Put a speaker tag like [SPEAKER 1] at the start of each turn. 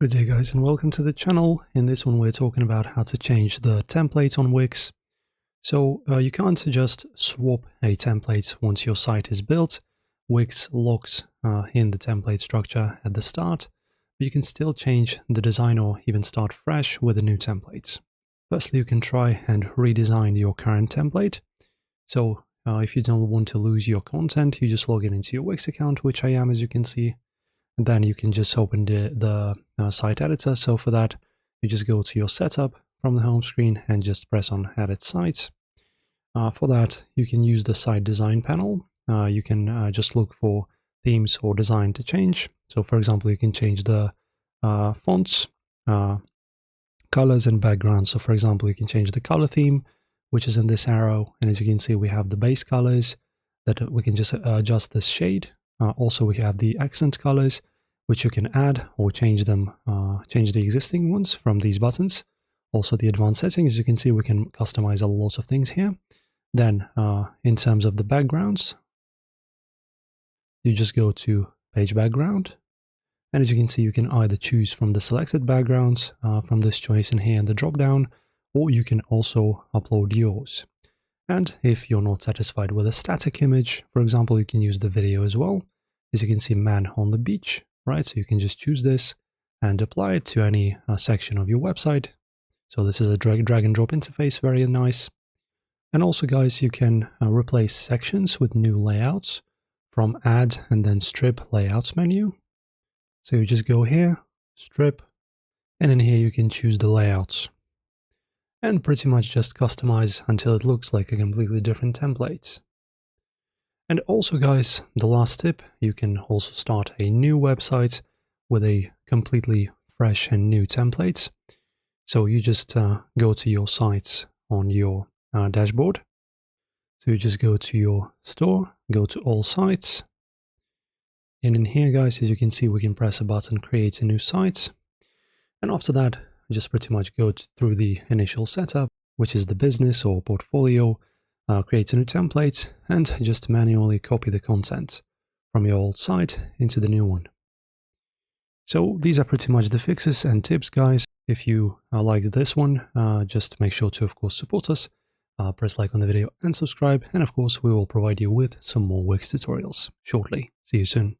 [SPEAKER 1] Good day guys and welcome to the channel. In this one we're talking about how to change the template on Wix. So you can't just swap a template once your site is built. Wix locks in the template structure at the start, but you can still change the design or even start fresh with the new templates. Firstly, you can try and redesign your current template. So if you don't want to lose your content, you just log in into your Wix account, which I am, as you can see. And then you can just open the site editor. So for that, you just go to your setup from the home screen and just press on Edit Sites. For that, you can use the site design panel. You can just look for themes or design to change. So for example, you can change the fonts, colors and backgrounds. So for example, you can change the color theme, which is in this arrow. And as you can see, we have the base colors that we can just adjust this shade. Also, we have the accent colors, which you can add or change them, change the existing ones from these buttons. Also, the advanced settings, as you can see, we can customize a lot of things here. Then, in terms of the backgrounds, you just go to page background. And as you can see, you can either choose from the selected backgrounds from this choice in here in the drop down, or you can also upload yours. And if you're not satisfied with a static image, for example, you can use the video as well. As you can see, man on the beach, right? So you can just choose this and apply it to any section of your website. So this is a drag and drop interface, very nice. And also, guys, you can replace sections with new layouts from Add and then Strip Layouts menu. So you just go here, Strip, and in here you can choose the layouts. And pretty much just customize until it looks like a completely different template. And also, guys, the last tip, you can also start a new website with a completely fresh and new template. So you just go to your sites on your dashboard. So you just go to your store, go to all sites. And in here, guys, as you can see, we can press a button, create a new site. And after that, just pretty much go through the initial setup, which is the business or portfolio, create a new template, and just manually copy the content from your old site into the new one. So these are pretty much the fixes and tips, guys. If you liked this one, just make sure to, of course, support us, press like on the video and subscribe. And of course, we will provide you with some more Wix tutorials shortly. See you soon.